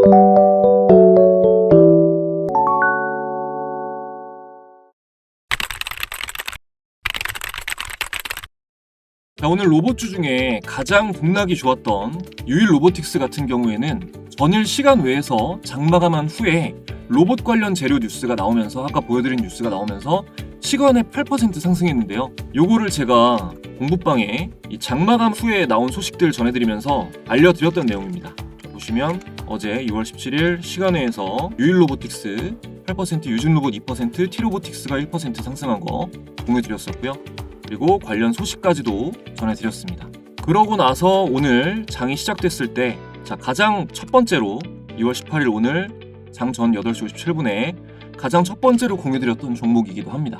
자, 오늘 로봇주 중에 가장 등락이 좋았던 유일로보틱스 같은 경우에는 전일 시간 외에서 장마감한 후에 로봇 관련 재료 뉴스가 나오면서, 아까 보여드린 뉴스가 나오면서 시간에 8% 상승했는데요. 요거를 제가 공부방에 이 장마감 후에 나온 소식들 전해드리면서 알려드렸던 내용입니다. 보시면 어제 6월 17일 시간회에서 유일로보틱스 8%, 유진로봇 2%, T로보틱스가 1% 상승한 거 공유드렸었고요. 그리고 관련 소식까지도 전해드렸습니다. 그러고 나서 오늘 장이 시작됐을 때, 자, 가장 첫 번째로 2월 18일 오늘 장 전 8시 57분에 가장 첫 번째로 공유드렸던 종목이기도 합니다.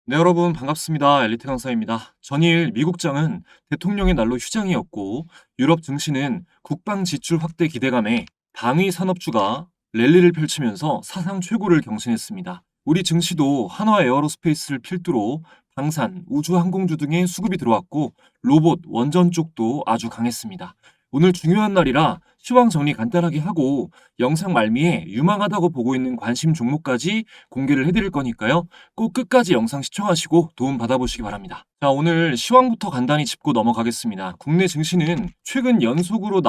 네, 여러분 반갑습니다. 엘리트 강사입니다. 전일 미국장은 대통령의 날로 휴장이었고, 유럽 증시는 국방 지출 확대 기대감에 방위 산업주가 랠리를 펼치면서 사상 최고를 경신했습니다. 우리 증시도 한화 에어로스페이스를 필두로 방산, 우주 항공주 등의 수급이 들어왔고, 로봇, 원전 쪽도 아주 강했습니다. 오늘 중요한 날이라 시황 정리 간단하게 하고 영상 말미에 유망하다고 보고 있는 관심 종목까지 공개를 해드릴 거니까요. 꼭 끝까지 영상 시청하시고 도움 받아보시기 바랍니다. 자, 오늘 시황부터 간단히 짚고 넘어가겠습니다. 국내 증시는 최근 연속으로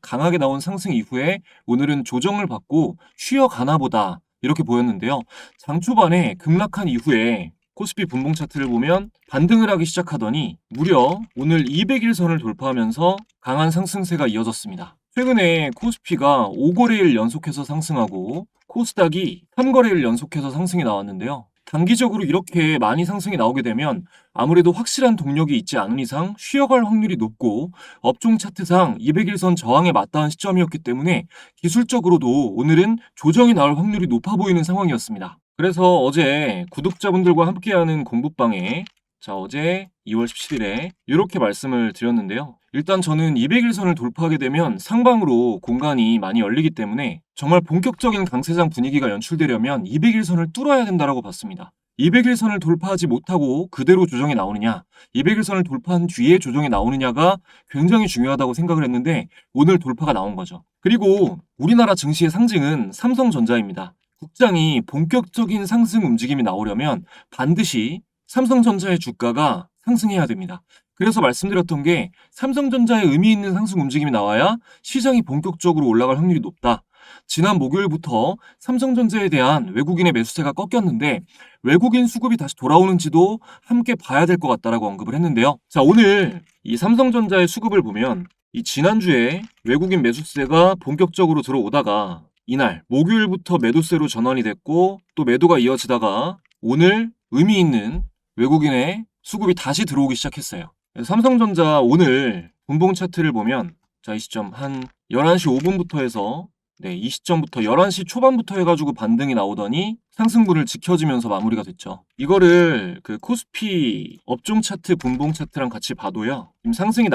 강하게 나온 상승 이후에 오늘은 조정을 받고 쉬어가나 보다 이렇게 보였는데요. 장 초반에 급락한 이후에 코스피 분봉 차트를 보면 반등을 하기 시작하더니 무려 오늘 200일선을 돌파하면서 강한 상승세가 이어졌습니다. 최근에 코스피가 5거래일 연속해서 상승하고 코스닥이 3거래일 연속해서 상승이 나왔는데요. 단기적으로 이렇게 많이 상승이 나오게 되면 아무래도 확실한 동력이 있지 않은 이상 쉬어갈 확률이 높고, 업종 차트상 200일선 저항에 맞닿은 시점이었기 때문에 기술적으로도 오늘은 조정이 나올 확률이 높아 보이는 상황이었습니다. 그래서 어제 구독자분들과 함께하는 공부방에, 자, 어제 2월 17일에 이렇게 말씀을 드렸는데요. 일단 저는 200일선을 돌파하게 되면 상방으로 공간이 많이 열리기 때문에 정말 본격적인 강세장 분위기가 연출되려면 200일선을 뚫어야 된다고 봤습니다. 200일선을 돌파하지 못하고 그대로 조정이 나오느냐, 200일선을 돌파한 뒤에 조정이 나오느냐가 굉장히 중요하다고 생각을 했는데 오늘 돌파가 나온 거죠. 그리고 우리나라 증시의 상징은 삼성전자입니다. 국장이 본격적인 상승 움직임이 나오려면 반드시 삼성전자의 주가가 상승해야 됩니다. 그래서 말씀드렸던 게 삼성전자의 의미 있는 상승 움직임이 나와야 시장이 본격적으로 올라갈 확률이 높다. 지난 목요일부터 삼성전자에 대한 외국인의 매수세가 꺾였는데 외국인 수급이 다시 돌아오는지도 함께 봐야 될 것 같다라고 언급을 했는데요. 자, 오늘 이 삼성전자의 수급을 보면 이 지난주에 외국인 매수세가 본격적으로 들어오다가 이날 목요일부터 매도세로 전환이 됐고, 또 매도가 이어지다가 오늘 의미 있는 외국인의 수급이 다시 들어오기 시작했어요. 삼성전자 오늘 분봉 차트를 보면, 자, 이 시점 한 11시 5분부터 해서 이 시점부터 11시 초반부터 해가지고 반등이 나오더니 상승분을 지켜지면서 마무리가 됐죠. 이거를 그 코스피 업종 차트, 분봉 차트랑 같이 봐도요, 지금 반등이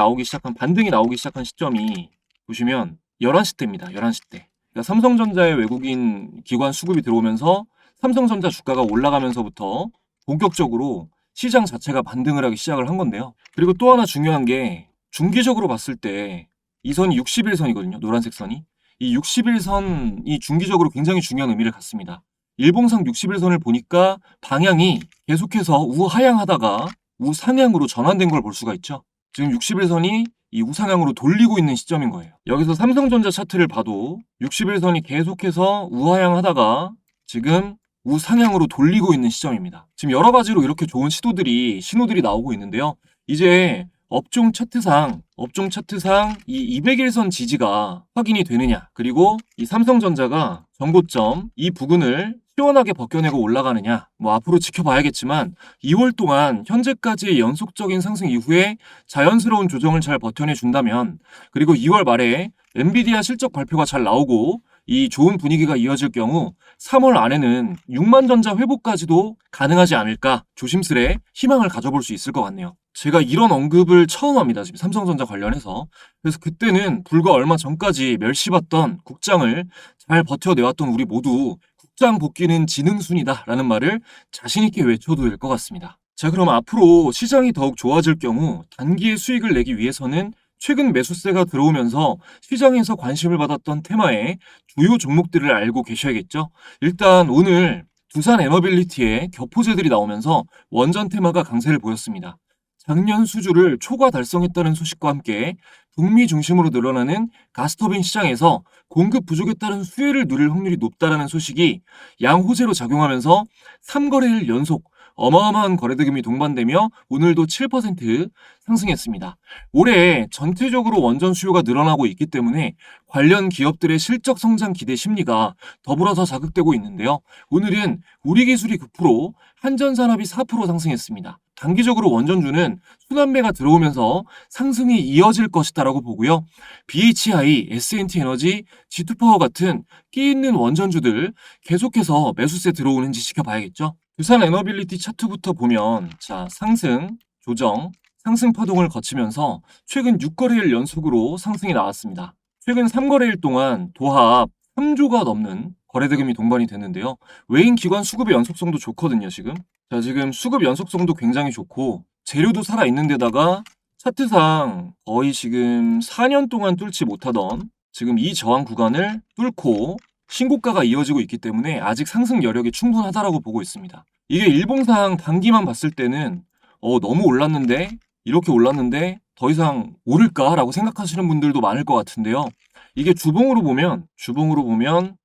나오기 시작한 시점이 보시면 11시 때입니다. 11시 때. 그러니까 삼성전자의 외국인 기관 수급이 들어오면서 삼성전자 주가가 올라가면서부터 본격적으로 시장 자체가 반등을 하기 시작을 한 건데요. 그리고 또 하나 중요한 게, 중기적으로 봤을 때 이 선이 60일선이거든요. 노란색 선이. 이 60일선이 중기적으로 굉장히 중요한 의미를 갖습니다. 일봉상 60일선을 보니까 방향이 계속해서 우하향하다가 우상향으로 전환된 걸 볼 수가 있죠. 지금 60일선이 이 우상향으로 돌리고 있는 시점인 거예요. 여기서 삼성전자 차트를 봐도 60일선이 계속해서 우하향하다가 지금 우상향으로 돌리고 있는 시점입니다. 지금 여러 가지로 이렇게 좋은 신호들이 나오고 있는데요. 이제 업종 차트상 이 200일선 지지가 확인이 되느냐, 그리고 이 삼성전자가 전고점 이 부근을 시원하게 벗겨내고 올라가느냐, 앞으로 지켜봐야겠지만 2월 동안 현재까지의 연속적인 상승 이후에 자연스러운 조정을 잘 버텨내준다면, 그리고 2월 말에 엔비디아 실적 발표가 잘 나오고 이 좋은 분위기가 이어질 경우 3월 안에는 6만 전자 회복까지도 가능하지 않을까, 조심스레 희망을 가져볼 수 있을 것 같네요. 제가 이런 언급을 처음 합니다. 지금 삼성전자 관련해서. 그래서 그때는 불과 얼마 전까지 멸시받던 국장을 잘 버텨내왔던 우리 모두 국장 복귀는 지능순이다 라는 말을 자신있게 외쳐도 될 것 같습니다. 자, 그럼 앞으로 시장이 더욱 좋아질 경우 단기의 수익을 내기 위해서는 최근 매수세가 들어오면서 시장에서 관심을 받았던 테마의 주요 종목들을 알고 계셔야겠죠. 일단 오늘 두산 에너빌리티의 격포제들이 나오면서 원전 테마가 강세를 보였습니다. 작년 수주를 초과 달성했다는 소식과 함께 북미 중심으로 늘어나는 가스터빈 시장에서 공급 부족에 따른 수혜를 누릴 확률이 높다라는 소식이 양호재로 작용하면서 3거래일 연속 어마어마한 거래대금이 동반되며 오늘도 7% 상승했습니다. 올해 전체적으로 원전 수요가 늘어나고 있기 때문에 관련 기업들의 실적 성장 기대 심리가 더불어서 자극되고 있는데요. 오늘은 우리기술이 9%, 한전산업이 4% 상승했습니다. 단기적으로 원전주는 순환매가 들어오면서 상승이 이어질 것이다라고 보고요. BHI, S&T에너지, G2파워 같은 끼 있는 원전주들 계속해서 매수세 들어오는지 지켜봐야겠죠. 두산 에너빌리티 차트부터 보면 상승, 조정, 상승 파동을 거치면서 최근 6거래일 연속으로 상승이 나왔습니다. 최근 3거래일 동안 도합 3조가 넘는 거래대금이 동반이 됐는데요. 외인 기관 수급의 연속성도 좋거든요, 지금. 지금 수급 연속성도 굉장히 좋고 재료도 살아있는 데다가 차트상 거의 지금 4년 동안 뚫지 못하던 지금 이 저항 구간을 뚫고 신고가가 이어지고 있기 때문에 아직 상승 여력이 충분하다라고 보고 있습니다. 이게 일봉상 단기만 봤을 때는 너무 올랐는데 이렇게 올랐는데 더 이상 오를까라고 생각하시는 분들도 많을 것 같은데요. 이게 주봉으로 보면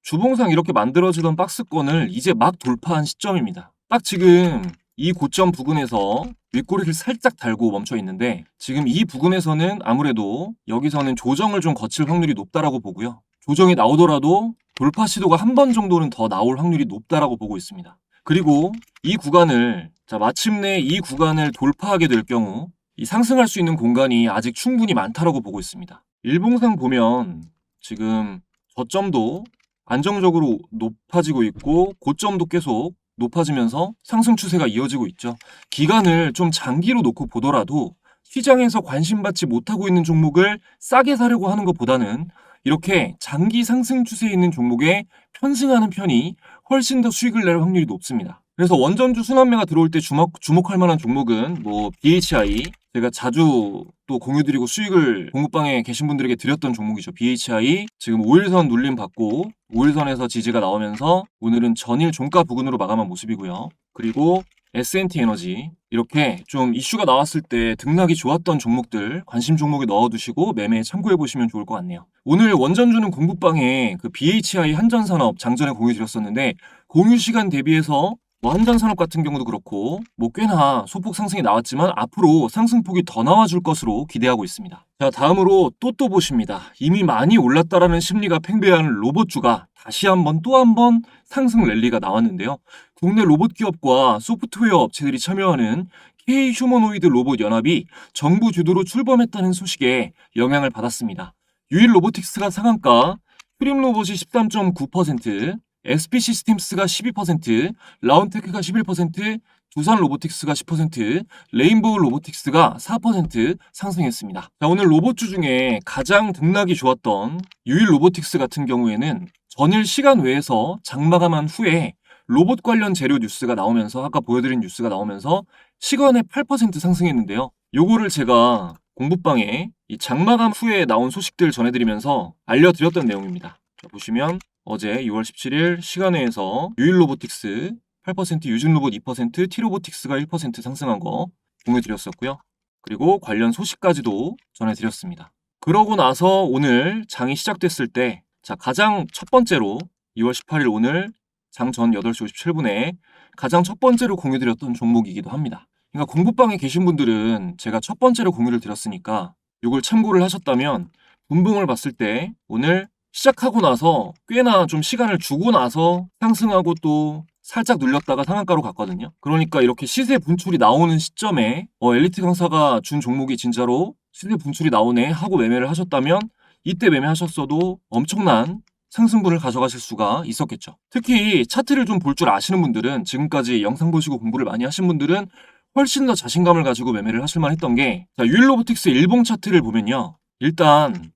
주봉상 이렇게 만들어지던 박스권을 이제 막 돌파한 시점입니다. 딱 지금 이 고점 부근에서 윗꼬리를 살짝 달고 멈춰 있는데 지금 이 부근에서는 아무래도 여기서는 조정을 좀 거칠 확률이 높다라고 보고요. 조정이 나오더라도 돌파 시도가 한 번 정도는 더 나올 확률이 높다라고 보고 있습니다. 그리고 이 구간을 마침내 이 구간을 돌파하게 될 경우 이 상승할 수 있는 공간이 아직 충분히 많다라고 보고 있습니다. 일봉상 보면 지금 저점도 안정적으로 높아지고 있고 고점도 계속 높아지면서 상승 추세가 이어지고 있죠. 기간을 좀 장기로 놓고 보더라도 시장에서 관심받지 못하고 있는 종목을 싸게 사려고 하는 것보다는 이렇게 장기 상승 추세에 있는 종목에 편승하는 편이 훨씬 더 수익을 낼 확률이 높습니다. 그래서 원전주 순환매가 들어올 때 주목할 만한 종목은 BHI, 제가 자주 또 공유드리고 수익을 공급방에 계신 분들에게 드렸던 종목이죠. BHI 지금 5일선 눌림 받고 5일선에서 지지가 나오면서 오늘은 전일 종가 부근으로 마감한 모습이고요. 그리고 S&T에너지 이렇게 좀 이슈가 나왔을 때 등락이 좋았던 종목들 관심 종목에 넣어두시고 매매에 참고해 보시면 좋을 것 같네요. 오늘 원전주는 공급방에 그 BHI 한전산업 장전에 공유 드렸었는데 공유 시간 대비해서 한전산업 같은 경우도 그렇고 꽤나 소폭 상승이 나왔지만 앞으로 상승폭이 더 나와줄 것으로 기대하고 있습니다. 다음으로 또 보십니다. 이미 많이 올랐다라는 심리가 팽배한 로봇주가 다시 또 한 번 상승 랠리가 나왔는데요. 국내 로봇 기업과 소프트웨어 업체들이 참여하는 K-휴머노이드 로봇 연합이 정부 주도로 출범했다는 소식에 영향을 받았습니다. 유일 로보틱스가 상한가, 프림 로봇이 13.9%, SP 시스템스가 12%, 라운테크가 11%, 두산 로보틱스가 10%, 레인보우 로보틱스가 4% 상승했습니다. 오늘 로봇주 중에 가장 등락이 좋았던 유일 로보틱스 같은 경우에는 전일 시간 외에서 장마감한 후에 로봇 관련 재료 뉴스가 나오면서 아까 보여드린 뉴스가 나오면서 시간에 8% 상승했는데요. 요거를 제가 공부방에 이 장마감 후에 나온 소식들 전해드리면서 알려드렸던 내용입니다. 보시면 어제 6월 17일 시간외에서 유일 로보틱스 8%, 유진 로봇 2%, T로보틱스가 1% 상승한 거 공유드렸었고요. 그리고 관련 소식까지도 전해드렸습니다. 그러고 나서 오늘 장이 시작됐을 때 가장 첫 번째로 2월 18일 오늘 장 전 8시 57분에 가장 첫 번째로 공유드렸던 종목이기도 합니다. 그러니까 공부방에 계신 분들은 제가 첫 번째로 공유를 드렸으니까 이걸 참고를 하셨다면 분봉을 봤을 때 오늘 시작하고 나서 꽤나 좀 시간을 주고 나서 상승하고 또 살짝 눌렸다가 상한가로 갔거든요. 그러니까 이렇게 시세 분출이 나오는 시점에 엘리트 강사가 준 종목이 진짜로 시세 분출이 나오네 하고 매매를 하셨다면 이때 매매하셨어도 엄청난 상승분을 가져가실 수가 있었겠죠. 특히 차트를 좀 볼 줄 아시는 분들은 지금까지 영상 보시고 공부를 많이 하신 분들은 훨씬 더 자신감을 가지고 매매를 하실 만했던 게 유일로보틱스 일봉 차트를 보면요. 일단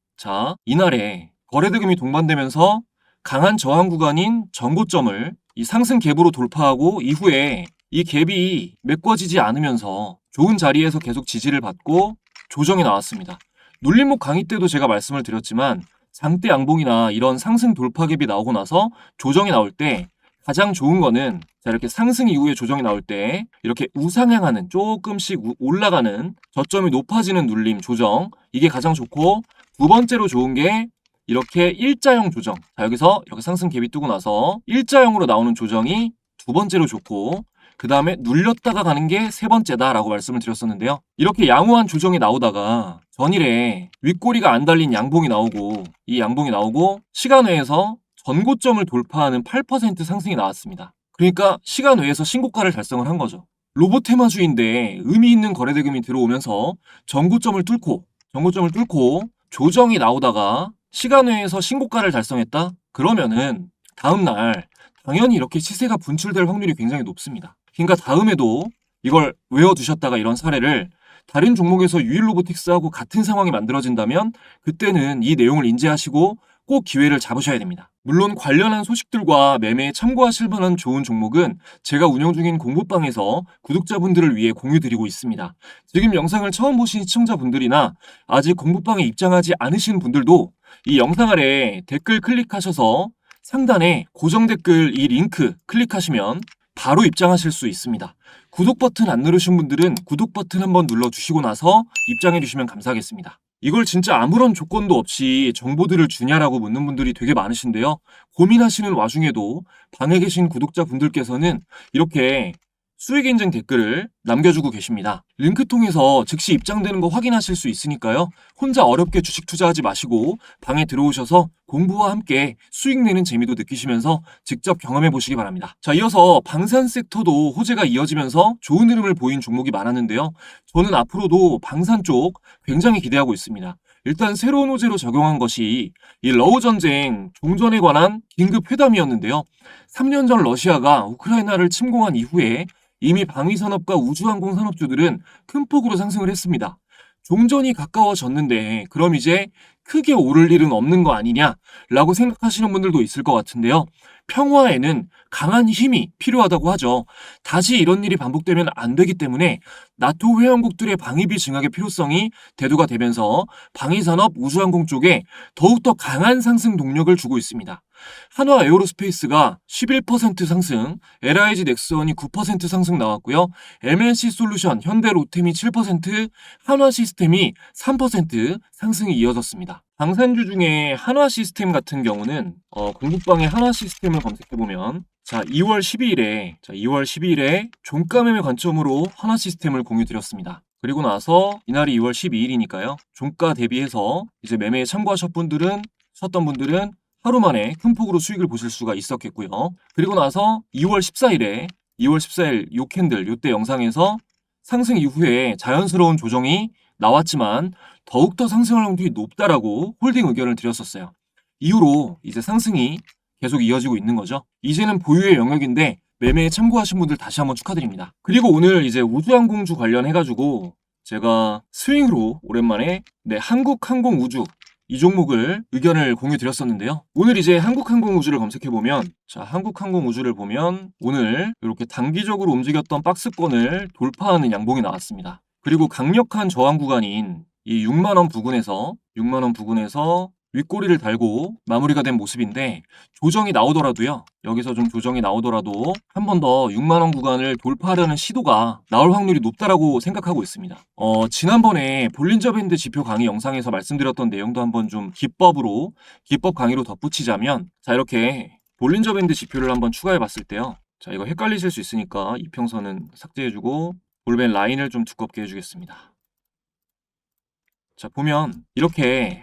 이날에 거래대금이 동반되면서 강한 저항 구간인 전고점을 이 상승 갭으로 돌파하고 이후에 이 갭이 메꿔지지 않으면서 좋은 자리에서 계속 지지를 받고 조정이 나왔습니다. 눌림목 강의 때도 제가 말씀을 드렸지만 장대 양봉이나 이런 상승 돌파 갭이 나오고 나서 조정이 나올 때 가장 좋은 거는 자 이렇게 상승 이후에 조정이 나올 때 이렇게 우상향하는 조금씩 올라가는 저점이 높아지는 눌림 조정 이게 가장 좋고 두 번째로 좋은 게 이렇게 일자형 조정. 자 여기서 이렇게 상승 갭이 뜨고 나서 일자형으로 나오는 조정이 두 번째로 좋고 그 다음에 눌렸다가 가는 게 세 번째다라고 말씀을 드렸었는데요. 이렇게 양호한 조정이 나오다가 전일에 윗꼬리가 안 달린 양봉이 나오고 이 양봉이 나오고 시간 외에서 전고점을 돌파하는 8% 상승이 나왔습니다. 그러니까 시간 외에서 신고가를 달성을 한 거죠. 로봇 테마주인데 의미 있는 거래대금이 들어오면서 전고점을 뚫고 조정이 나오다가 시간 외에서 신고가를 달성했다? 그러면은 다음날 당연히 이렇게 시세가 분출될 확률이 굉장히 높습니다. 그러니까 다음에도 이걸 외워두셨다가 이런 사례를 다른 종목에서 유일 로보틱스하고 같은 상황이 만들어진다면 그때는 이 내용을 인지하시고 꼭 기회를 잡으셔야 됩니다. 물론 관련한 소식들과 매매에 참고하실 만한 좋은 종목은 제가 운영 중인 공부방에서 구독자분들을 위해 공유드리고 있습니다. 지금 영상을 처음 보신 시청자분들이나 아직 공부방에 입장하지 않으신 분들도 이 영상 아래 댓글 클릭하셔서 상단에 고정 댓글 이 링크 클릭하시면 바로 입장하실 수 있습니다. 구독 버튼 안 누르신 분들은 구독 버튼 한번 눌러주시고 나서 입장해 주시면 감사하겠습니다. 이걸 진짜 아무런 조건도 없이 정보들을 주냐라고 묻는 분들이 되게 많으신데요. 고민하시는 와중에도 방에 계신 구독자분들께서는 이렇게 수익 인증 댓글을 남겨주고 계십니다. 링크 통해서 즉시 입장되는 거 확인하실 수 있으니까요. 혼자 어렵게 주식 투자하지 마시고 방에 들어오셔서 공부와 함께 수익 내는 재미도 느끼시면서 직접 경험해 보시기 바랍니다. 자, 이어서 방산 섹터도 호재가 이어지면서 좋은 흐름을 보인 종목이 많았는데요. 저는 앞으로도 방산 쪽 굉장히 기대하고 있습니다. 일단 새로운 호재로 적용한 것이 이 러우 전쟁 종전에 관한 긴급 회담이었는데요. 3년 전 러시아가 우크라이나를 침공한 이후에 이미 방위산업과 우주항공 산업주들은 큰 폭으로 상승을 했습니다. 종전이 가까워졌는데 그럼 이제 크게 오를 일은 없는 거 아니냐라고 생각하시는 분들도 있을 것 같은데요. 평화에는 강한 힘이 필요하다고 하죠. 다시 이런 일이 반복되면 안 되기 때문에 나토 회원국들의 방위비 증액의 필요성이 대두가 되면서 방위산업 우주항공 쪽에 더욱더 강한 상승 동력을 주고 있습니다. 한화 에어로스페이스가 11% 상승, LIG 넥스원이 9% 상승 나왔고요. MNC 솔루션, 현대 로템이 7%, 한화 시스템이 3% 상승이 이어졌습니다. 방산주 중에 한화 시스템 같은 경우는 공부방의 한화 시스템을 검색해보면 자 2월 12일에 종가 매매 관점으로 한화 시스템을 공유드렸습니다. 그리고 나서 이날이 2월 12일이니까요. 종가 대비해서 이제 매매에 참고하셨던 분들은 하루 만에 큰 폭으로 수익을 보실 수가 있었겠고요. 그리고 나서 2월 14일 요 캔들 요때 영상에서 상승 이후에 자연스러운 조정이 나왔지만 더욱더 상승할 확률이 높다라고 홀딩 의견을 드렸었어요. 이후로 이제 상승이 계속 이어지고 있는 거죠. 이제는 보유의 영역인데 매매에 참고하신 분들 다시 한번 축하드립니다. 그리고 오늘 이제 우주항공주 관련해가지고 제가 스윙으로 오랜만에 한국항공우주 이 종목을 의견을 공유 드렸었는데요. 오늘 이제 한국항공우주를 검색해보면 자 한국항공우주를 보면 오늘 이렇게 단기적으로 움직였던 박스권을 돌파하는 양봉이 나왔습니다. 그리고 강력한 저항 구간인 이 6만원 부근에서 윗꼬리를 달고 마무리가 된 모습인데 조정이 나오더라도요. 여기서 좀 조정이 나오더라도 한 번 더 6만원 구간을 돌파하려는 시도가 나올 확률이 높다라고 생각하고 있습니다. 지난번에 볼린저 밴드 지표 강의 영상에서 말씀드렸던 내용도 한번 좀 기법 강의로 덧붙이자면 자 이렇게 볼린저 밴드 지표를 한번 추가해 봤을 때요. 자 이거 헷갈리실 수 있으니까 이평선은 삭제해주고 볼벤 라인을 좀 두껍게 해주겠습니다. 자 보면 이렇게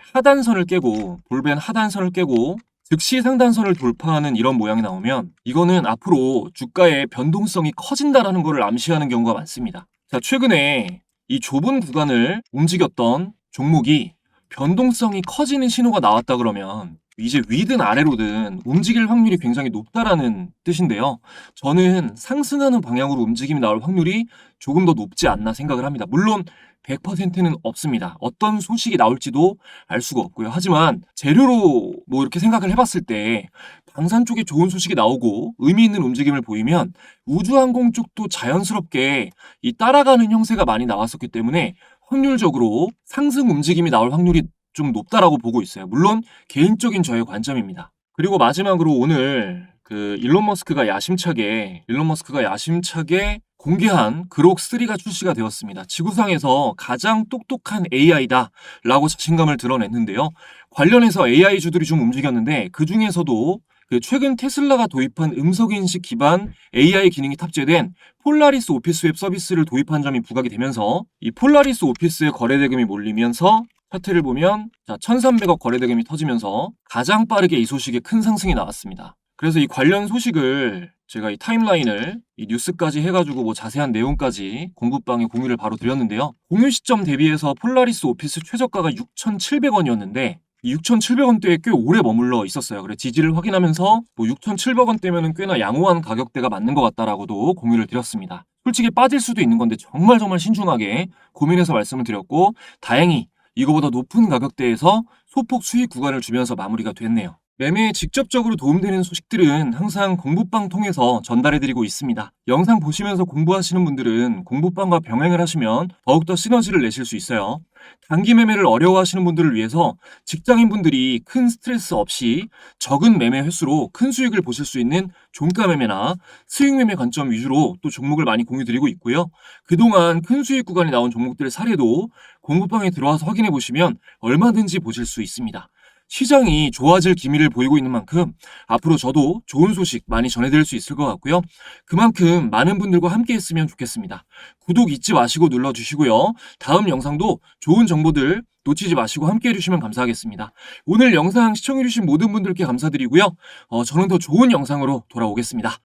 볼벤 하단선을 깨고 즉시 상단선을 돌파하는 이런 모양이 나오면 이거는 앞으로 주가의 변동성이 커진다라는 것을 암시하는 경우가 많습니다. 자 최근에 이 좁은 구간을 움직였던 종목이 변동성이 커지는 신호가 나왔다 그러면 이제 위든 아래로든 움직일 확률이 굉장히 높다라는 뜻인데요. 저는 상승하는 방향으로 움직임이 나올 확률이 조금 더 높지 않나 생각을 합니다. 물론 100%는 없습니다. 어떤 소식이 나올지도 알 수가 없고요. 하지만 재료로 이렇게 생각을 해봤을 때 방산 쪽에 좋은 소식이 나오고 의미 있는 움직임을 보이면 우주항공 쪽도 자연스럽게 이 따라가는 형세가 많이 나왔었기 때문에 확률적으로 상승 움직임이 나올 확률이 좀 높다라고 보고 있어요. 물론 개인적인 저의 관점입니다. 그리고 마지막으로 오늘 일론 머스크가 야심차게 공개한 그록 3가 출시가 되었습니다. 지구상에서 가장 똑똑한 AI다라고 자신감을 드러냈는데요. 관련해서 AI주들이 좀 움직였는데 그 중에서도 최근 테슬라가 도입한 음성인식 기반 AI 기능이 탑재된 폴라리스 오피스 웹 서비스를 도입한 점이 부각이 되면서 이 폴라리스 오피스의 거래 대금이 몰리면서 차트를 보면 1,300억 거래 대금이 터지면서 가장 빠르게 이 소식에 큰 상승이 나왔습니다. 그래서 이 관련 소식을 제가 이 타임라인을 이 뉴스까지 해가지고 자세한 내용까지 공부방에 공유를 바로 드렸는데요. 공유 시점 대비해서 폴라리스 오피스 최저가가 6,700원이었는데 6,700원대에 꽤 오래 머물러 있었어요. 그래서 지지를 확인하면서 6,700원대면은 꽤나 양호한 가격대가 맞는 것 같다라고도 공유를 드렸습니다. 솔직히 빠질 수도 있는 건데 정말 신중하게 고민해서 말씀을 드렸고 다행히 이거보다 높은 가격대에서 소폭 수익 구간을 주면서 마무리가 됐네요. 매매에 직접적으로 도움되는 소식들은 항상 공부방 통해서 전달해드리고 있습니다. 영상 보시면서 공부하시는 분들은 공부방과 병행을 하시면 더욱더 시너지를 내실 수 있어요. 단기 매매를 어려워하시는 분들을 위해서 직장인분들이 큰 스트레스 없이 적은 매매 횟수로 큰 수익을 보실 수 있는 종가 매매나 수익 매매 관점 위주로 또 종목을 많이 공유드리고 있고요. 그동안 큰 수익 구간이 나온 종목들의 사례도 공부방에 들어와서 확인해 보시면 얼마든지 보실 수 있습니다. 시장이 좋아질 기미를 보이고 있는 만큼 앞으로 저도 좋은 소식 많이 전해드릴 수 있을 것 같고요. 그만큼 많은 분들과 함께 했으면 좋겠습니다. 구독 잊지 마시고 눌러주시고요. 다음 영상도 좋은 정보들 놓치지 마시고 함께 해주시면 감사하겠습니다. 오늘 영상 시청해주신 모든 분들께 감사드리고요. 저는 더 좋은 영상으로 돌아오겠습니다.